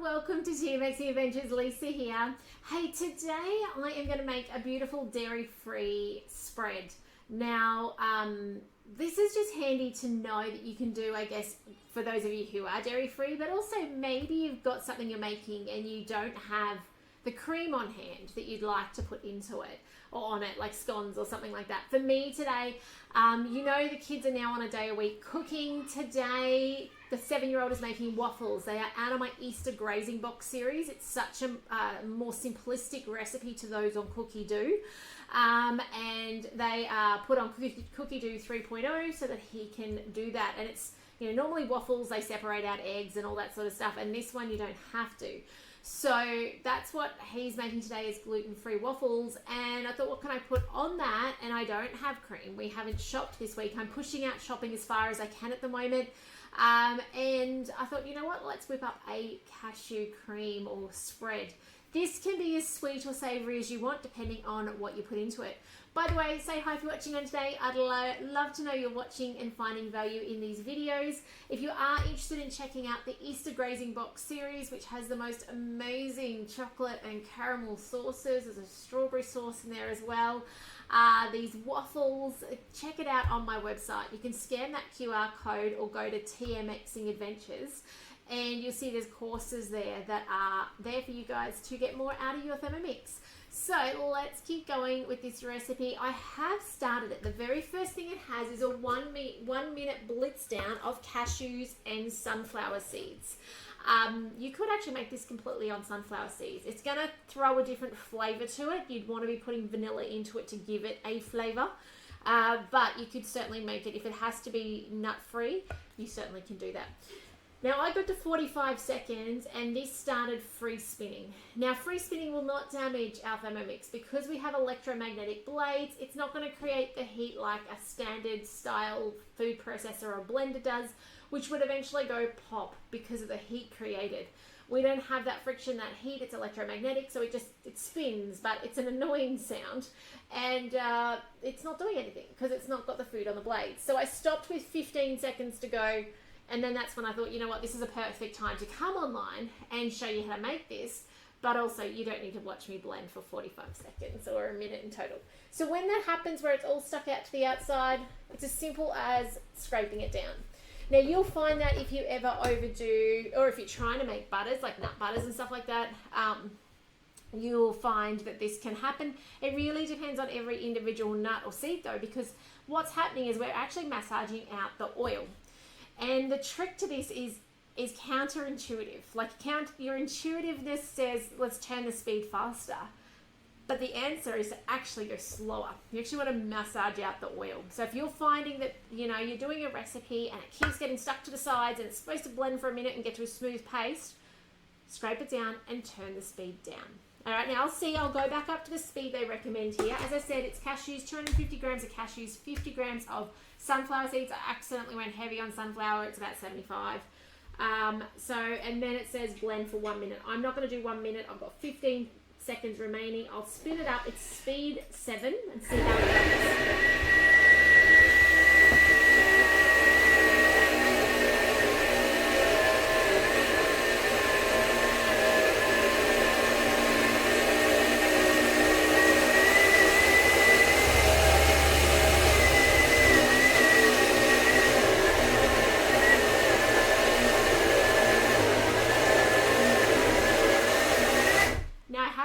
welcome to TMX Adventures. Lisa here. Hey, today I am going to make a beautiful dairy-free spread. Now, this is just handy to know that you can do, I guess, for those of you who are dairy-free, but also maybe you've got something you're making and you don't have the cream on hand that you'd like to put into it or on it, like scones or something like that. For me today, you know, the kids are now on a day a week cooking. Today, the 7-year-old is making waffles. They are out of my Easter grazing box series. It's such a more simplistic recipe to those on Cookie Dough. And they are put on Cookie Dough 3.0 so that he can do that. And it's, you know, normally waffles, they separate out eggs and all that sort of stuff. And this one, you don't have to. So that's what he's making today, is gluten-free waffles. And I thought, what can I put on that? And I don't have cream. We haven't shopped this week. I'm pushing out shopping as far as I can at the moment. And I thought, you know what? Let's whip up a cashew cream or spread. This can be as sweet or savory as you want, depending on what you put into it. By the way, say hi if you're watching on today. I'd love to know you're watching and finding value in these videos. If you are interested in checking out the Easter Grazing Box series, which has the most amazing chocolate and caramel sauces, there's a strawberry sauce in there as well. These waffles, check it out on my website. You can scan that QR code or go to TMXing Adventures. And you'll see there's courses there that are there for you guys to get more out of your Thermomix. So let's keep going with this recipe. I have started it. The very first thing it has is a 1 minute blitz down of cashews and sunflower seeds. You could actually make this completely on sunflower seeds. It's going to throw a different flavor to it. You'd want to be putting vanilla into it to give it a flavor. But you could certainly make it, if it has to be nut-free, you certainly can do that. Now I got to 45 seconds and this started free spinning. Now free spinning will not damage our Thermomix because we have electromagnetic blades. It's not going to create the heat like a standard style food processor or blender does, which would eventually go pop because of the heat created. We don't have that friction, that heat. It's electromagnetic, so it spins, but it's an annoying sound, and it's not doing anything because it's not got the food on the blades. So I stopped with 15 seconds to go. And then that's when I thought, you know what, this is a perfect time to come online and show you how to make this. But also, you don't need to watch me blend for 45 seconds or a minute in total. So when that happens where it's all stuck out to the outside, it's as simple as scraping it down. Now, you'll find that if you ever overdo, or if you're trying to make butters, like nut butters and stuff like that, you'll find that this can happen. It really depends on every individual nut or seed, though, because what's happening is we're actually massaging out the oil. And the trick to this is counterintuitive. Like your intuitiveness says, let's turn the speed faster. But the answer is to actually go slower. You actually want to massage out the oil. So if you're finding that, you know, you're doing a recipe and it keeps getting stuck to the sides and it's supposed to blend for a minute and get to a smooth paste, scrape it down and turn the speed down. All right, now I'll go back up to the speed they recommend here. As I said, it's cashews, 250 grams of cashews, 50 grams of sunflower seeds. I accidentally went heavy on sunflower. It's about 75. And then it says blend for 1 minute. I'm not going to do 1 minute. I've got 15 seconds remaining. I'll spin it up. It's speed 7 and see how it goes.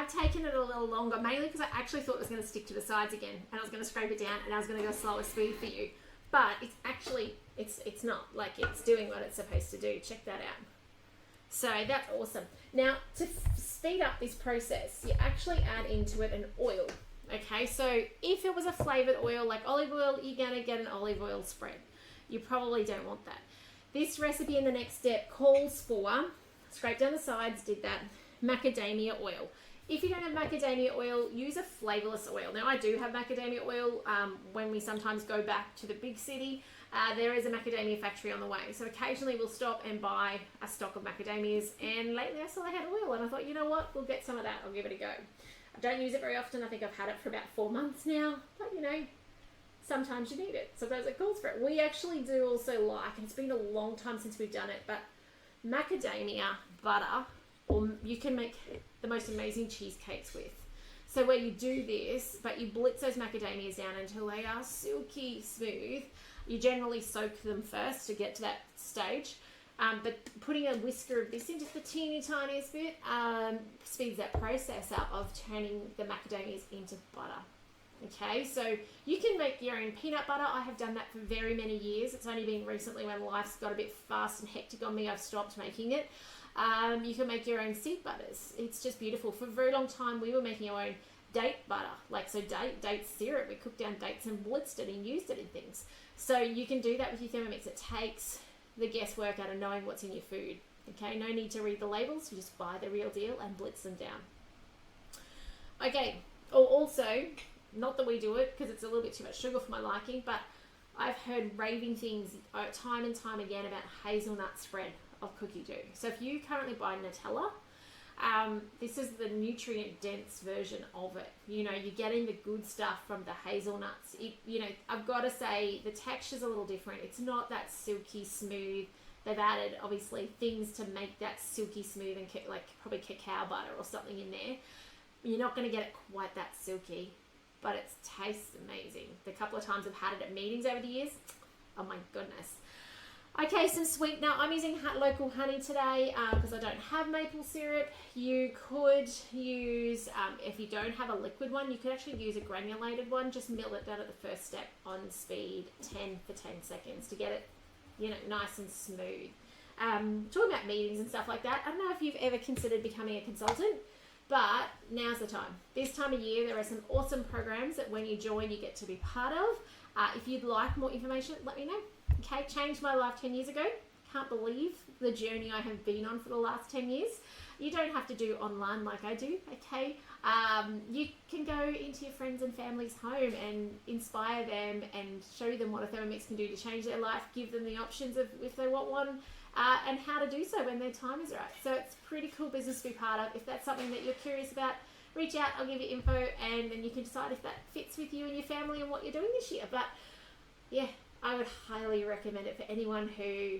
Taken it a little longer, mainly because I actually thought it was going to stick to the sides again and I was going to scrape it down and I was going to go slower speed for you, but it's actually it's not, like, it's doing what it's supposed to do. Check that out. So that's awesome. Now to speed up this process, you actually add into it an oil. Okay, so if it was a flavored oil like olive oil, you're going to get an olive oil spread. You probably don't want that. This recipe in the next step calls for, scrape down the sides, did that, macadamia oil. If you don't have macadamia oil, use a flavorless oil. Now, I do have macadamia oil. When we sometimes go back to the big city, there is a macadamia factory on the way. So occasionally we'll stop and buy a stock of macadamias. And lately I saw they had oil and I thought, you know what, we'll get some of that. I'll give it a go. I don't use it very often. I think I've had it for about 4 months now. But, you know, sometimes you need it. Sometimes it calls for it. We actually do also like, and it's been a long time since we've done it, but macadamia butter or you can make the most amazing cheesecakes with. So where you do this, but you blitz those macadamias down until they are silky smooth. You generally soak them first to get to that stage. But putting a whisker of this in just the teeny tiniest bit speeds that process up of turning the macadamias into butter. Okay, so you can make your own peanut butter. I have done that for very many years. It's only been recently when life's got a bit fast and hectic on me, I've stopped making it. You can make your own seed butters. It's just beautiful. For a very long time, we were making our own date butter. Date syrup. We cooked down dates and blitzed it and used it in things. So you can do that with your Thermomix. It takes the guesswork out of knowing what's in your food. Okay, no need to read the labels. You just buy the real deal and blitz them down. Okay, also, not that we do it because it's a little bit too much sugar for my liking, but I've heard raving things time and time again about hazelnut spread of cookie dough. So if you currently buy Nutella, this is the nutrient dense version of it. You know, you're getting the good stuff from the hazelnuts. I've got to say the texture's a little different. It's not that silky smooth. They've added obviously things to make that silky smooth and like probably cacao butter or something in there. You're not going to get it quite that silky, but it tastes amazing. The couple of times I've had it at meetings over the years, oh my goodness. Okay, some sweet. Now I'm using local honey today because I don't have maple syrup. You could use, if you don't have a liquid one, you could actually use a granulated one. Just mill it down at the first step on speed 10 for 10 seconds to get it, nice and smooth. Talking about meetings and stuff like that, I don't know if you've ever considered becoming a consultant, but now's the time. This time of year, there are some awesome programs that when you join, you get to be part of. If you'd like more information, let me know. Okay, changed my life 10 years ago. Can't believe the journey I have been on for the last 10 years. You don't have to do online like I do, okay? You can go into your friends and family's home and inspire them and show them what a Thermomix can do to change their life, give them the options of if they want one, and how to do so when their time is right. So it's pretty cool business to be part of. If that's something that you're curious about, reach out, I'll give you info, and then you can decide if that fits with you and your family and what you're doing this year. But yeah, I would highly recommend it for anyone who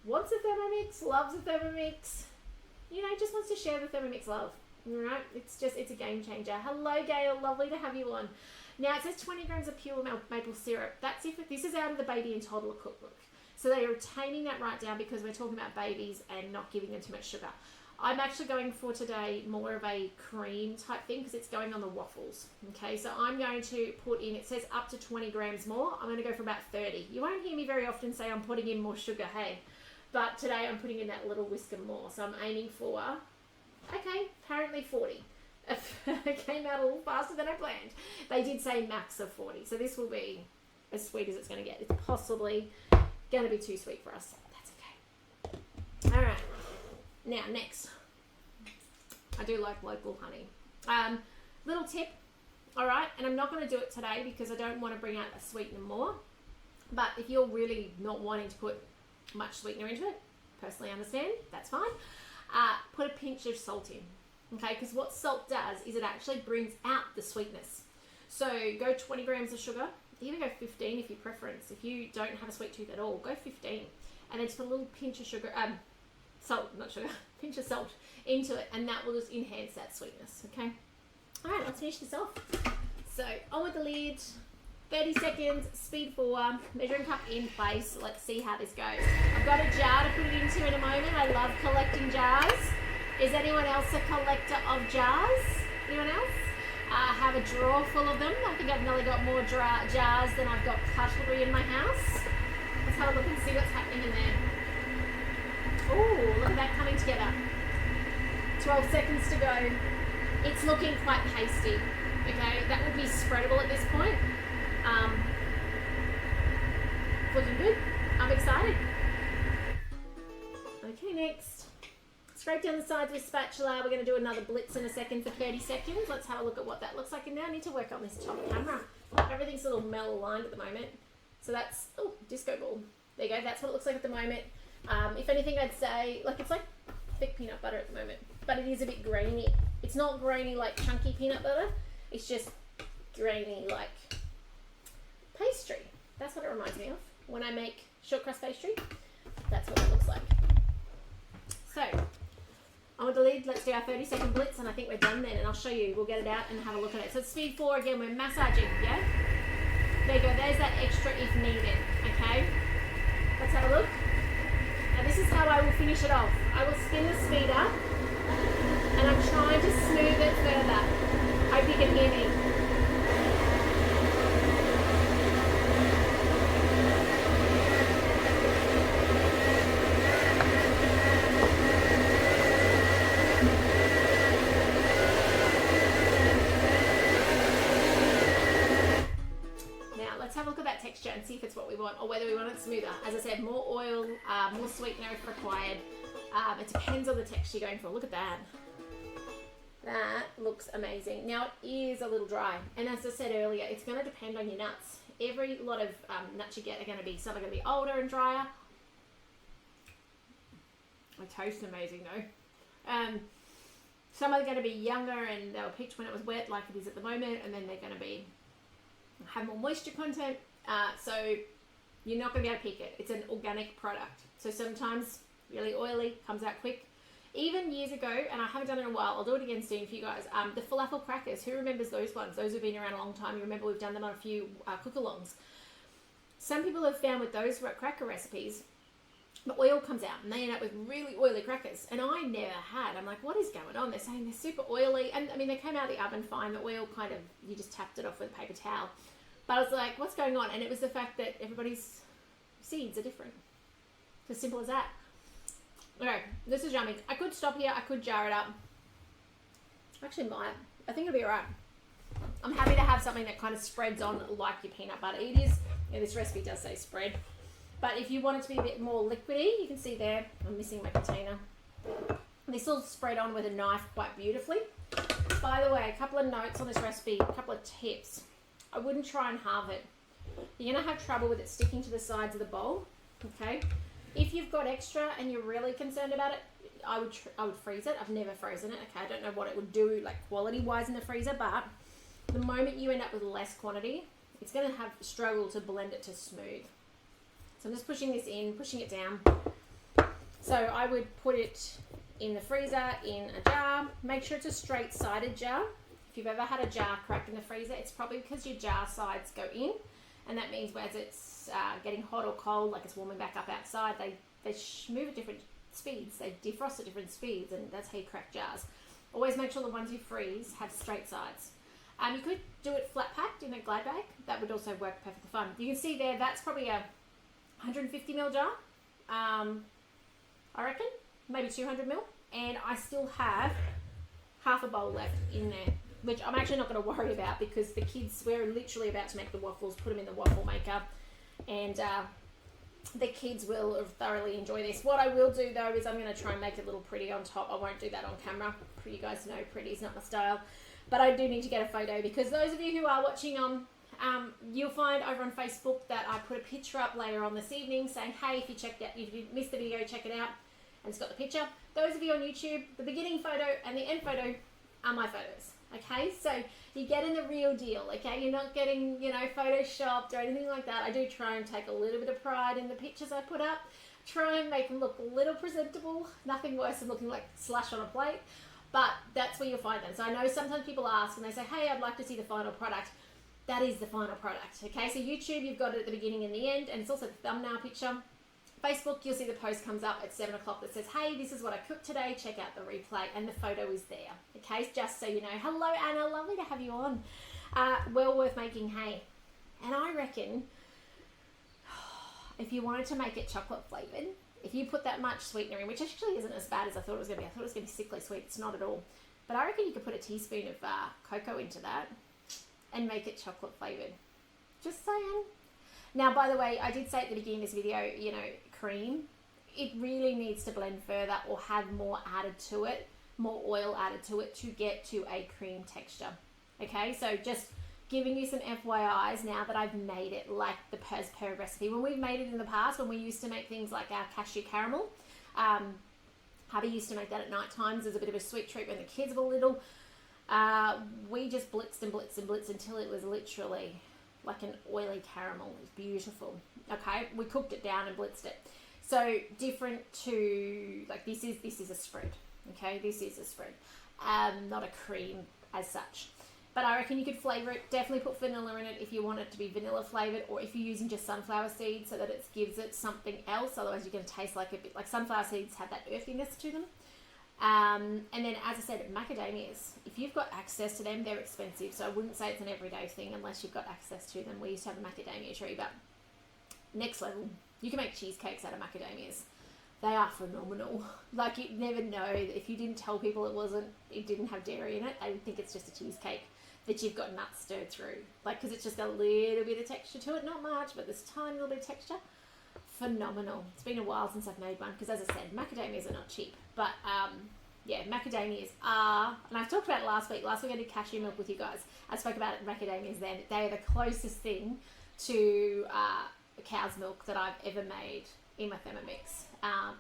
wants a Thermomix, loves a Thermomix, just wants to share the Thermomix love. All right, it's a game changer. Hello, Gail, lovely to have you on. Now it says 20 grams of pure maple syrup. That's if this is out of the baby and toddler cookbook. So they are retaining that right down because we're talking about babies and not giving them too much sugar. I'm actually going for today more of a cream type thing because it's going on the waffles. Okay, so I'm going to put in, it says up to 20 grams more. I'm going to go for about 30. You won't hear me very often say I'm putting in more sugar, hey. But today I'm putting in that little whisker more. So I'm aiming for, okay, apparently 40. It came out a little faster than I planned. They did say max of 40. So this will be as sweet as it's going to get. It's possibly going to be too sweet for us. That's okay. All right. Now, next, I do like local honey. Little tip, all right, and I'm not going to do it today because I don't want to bring out a sweetener more, but if you're really not wanting to put much sweetener into it, personally understand, that's fine, put a pinch of salt in, okay, because what salt does is it actually brings out the sweetness. So go 20 grams of sugar, even go 15 if your preference. If you don't have a sweet tooth at all, go 15, and then just put a little pinch of sugar, salt, not sugar, pinch of salt into it, and that will just enhance that sweetness, okay? All right, let's finish this off. So on with the lid, 30 seconds, speed 4, measuring cup in place. Let's see how this goes. I've got a jar to put it into in a moment. I love collecting jars. Is anyone else a collector of jars? Anyone else? Have a drawer full of them. I think I've nearly got more jars than I've got cutlery in my house. Let's have a look and see what's happening in there. Oh, look at that coming together. 12 seconds to go. It's looking quite pasty. Okay, that would be spreadable at this point. Looking good. I'm excited. Okay, next. Scrape down the sides with spatula. We're going to do another blitz in a second for 30 seconds. Let's have a look at what that looks like. And now I need to work on this top camera. Everything's a little mal-aligned at the moment. So that's, oh, disco ball. There you go. That's what it looks like at the moment. If anything, I'd say, it's like thick peanut butter at the moment, but it is a bit grainy. It's not grainy like chunky peanut butter. It's just grainy like pastry. That's what it reminds me of when I make short crust pastry. That's what it looks like. So on the lid, let's do our 30-second blitz, and I think we're done then, and I'll show you. We'll get it out and have a look at it. So it's speed 4 again, we're massaging, yeah? There you go, there's that extra if needed, okay? Let's have a look. Now this is how I will finish it off. I will spin the speeder, and I'm trying to smooth it further. Hope you can hear me. Texture and see if it's what we want or whether we want it smoother. As I said, more oil, more sweetener if required. It depends on the texture you're going for. Look at that. That looks amazing. Now it is a little dry, and as I said earlier, it's going to depend on your nuts. Every lot of nuts you get are going to be, some are going to be older and drier. They taste amazing though. Some are going to be younger and they were picked when it was wet like it is at the moment, and then they're going to have more moisture content. So you're not going to be able to pick it. It's an organic product. So sometimes really oily, comes out quick. Even years ago, and I haven't done it in a while, I'll do it again soon for you guys, the falafel crackers. Who remembers those ones? Those have been around a long time. You remember we've done them on a few cook-alongs. Some people have found with those cracker recipes, the oil comes out and they end up with really oily crackers. And I never had. I'm like, what is going on? They're saying they're super oily. And I mean, they came out of the oven fine. The oil kind of, you just tapped it off with a paper towel. But I was like, what's going on? And it was the fact that everybody's seeds are different. It's as simple as that. Okay, this is yummy. I could stop here. I could jar it up. Actually might. I think it'll be alright. I'm happy to have something that kind of spreads on like your peanut butter. It is, this recipe does say spread. But if you want it to be a bit more liquidy, you can see there, I'm missing my container. This will spread on with a knife quite beautifully. By the way, a couple of notes on this recipe, a couple of tips. I wouldn't try and halve it. You're going to have trouble with it sticking to the sides of the bowl, okay? If you've got extra and you're really concerned about it, I would freeze it. I've never frozen it, okay? I don't know what it would do, like quality-wise in the freezer, but the moment you end up with less quantity, it's going to have struggle to blend it to smooth. So I'm just pushing this in, pushing it down. So I would put it in the freezer in a jar. Make sure it's a straight-sided jar. If you've ever had a jar cracked in the freezer, it's probably because your jar sides go in, and that means as it's getting hot or cold, like it's warming back up outside, they move at different speeds. They defrost at different speeds, and that's how you crack jars. Always make sure the ones you freeze have straight sides. You could do it flat packed in a Glad bag. That would also work perfectly fine. You can see there, that's probably a 150 ml jar. I reckon, maybe 200 ml, and I still have half a bowl left in there, which I'm actually not going to worry about because the kids, we're literally about to make the waffles, put them in the waffle maker, and the kids will thoroughly enjoy this. What I will do though is I'm going to try and make it a little pretty on top. I won't do that on camera. You guys know pretty is not my style, but I do need to get a photo because those of you who are watching on, you'll find over on Facebook that I put a picture up later on this evening saying, hey, if you missed the video, check it out, and it's got the picture. Those of you on YouTube, the beginning photo and the end photo are my photos. Okay, so you're getting the real deal, okay? You're not getting, photoshopped or anything like that. I do try and take a little bit of pride in the pictures I put up. Try and make them look a little presentable. Nothing worse than looking like slush on a plate. But that's where you'll find them. So I know sometimes people ask and they say, hey, I'd like to see the final product. That is the final product, okay? So YouTube, you've got it at the beginning and the end, and it's also the thumbnail picture. Facebook, you'll see the post comes up at 7 o'clock that says, hey, this is what I cooked today. Check out the replay, and the photo is there. Okay, just so you know. Hello, Anna. Lovely to have you on. Well worth making, hey. And I reckon if you wanted to make it chocolate flavored, if you put that much sweetener in, which actually isn't as bad as I thought it was going to be. I thought it was going to be sickly sweet. It's not at all. But I reckon you could put a teaspoon of cocoa into that and make it chocolate flavored. Just saying. Now, by the way, I did say at the beginning of this video, cream, it really needs to blend further or have more added to it, more oil added to it to get to a cream texture. Okay, so just giving you some FYIs now that I've made it like the as per recipe. When we've made it in the past, when we used to make things like our cashew caramel, hubby used to make that at night times as a bit of a sweet treat when the kids were little. We just blitzed and blitzed and blitzed until it was literally like an oily caramel. It was beautiful. Okay, we cooked it down and blitzed it. So different to, like, this is a spread. Okay, this is a spread, not a cream as such. But I reckon you could flavour it. Definitely put vanilla in it if you want it to be vanilla flavoured, or if you're using just sunflower seeds so that it gives it something else. Otherwise, you're going to taste like a bit like sunflower seeds have that earthiness to them. And then, as I said, macadamias. If you've got access to them, they're expensive. So I wouldn't say it's an everyday thing unless you've got access to them. We used to have a macadamia tree, but next level. You can make cheesecakes out of macadamias. They are phenomenal. Like, you'd never know if you didn't tell people it didn't have dairy in it. They would think it's just a cheesecake that you've got nuts stirred through. Like, because it's just got a little bit of texture to it. Not much, but this tiny little bit of texture. Phenomenal. It's been a while since I've made one because, as I said, macadamias are not cheap. But, yeah, macadamias are, and I've talked about it last week. Last week I did cashew milk with you guys. I spoke about macadamias then. They are the closest thing to cow's milk that I've ever made in my Thermomix.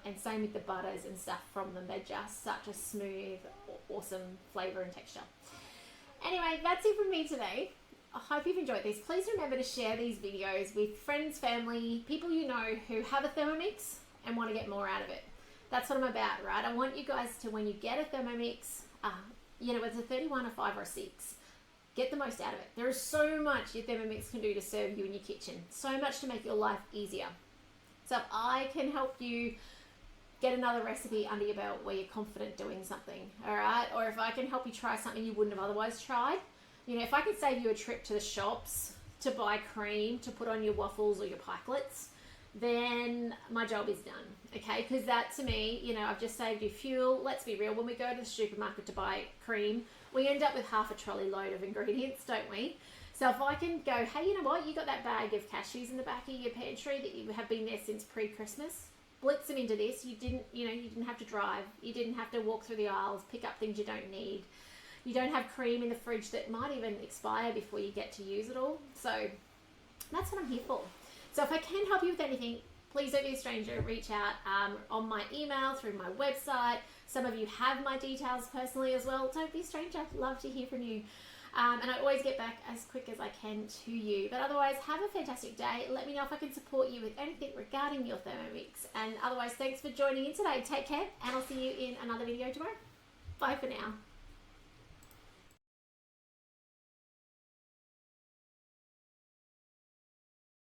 And same with the butters and stuff from them. They're just such a smooth, awesome flavour and texture. Anyway, that's it from me today. I hope you've enjoyed this. Please remember to share these videos with friends, family, people you know who have a Thermomix and want to get more out of it. That's what I'm about, right? I want you guys to, when you get a Thermomix, whether it's a 31, a 5 or a 6, get the most out of it. There is so much your Thermomix can do to serve you in your kitchen. So much to make your life easier. So if I can help you get another recipe under your belt where you're confident doing something, all right? Or if I can help you try something you wouldn't have otherwise tried, if I can save you a trip to the shops to buy cream to put on your waffles or your pikelets, then my job is done, okay? Because that, to me, I've just saved you fuel. Let's be real, when we go to the supermarket to buy cream, we end up with half a trolley load of ingredients, don't we? So if I can go, hey, you know what? You got that bag of cashews in the back of your pantry that you have been there since pre-Christmas. Blitz them into this. You didn't have to drive. You didn't have to walk through the aisles, pick up things you don't need. You don't have cream in the fridge that might even expire before you get to use it all. So that's what I'm here for. So if I can help you with anything, please don't be a stranger. Reach out on my email, through my website. Some of you have my details personally as well. Don't be a stranger. Love to hear from you. And I always get back as quick as I can to you. But otherwise, have a fantastic day. Let me know if I can support you with anything regarding your Thermomix. And otherwise, thanks for joining in today. Take care, and I'll see you in another video tomorrow. Bye for now.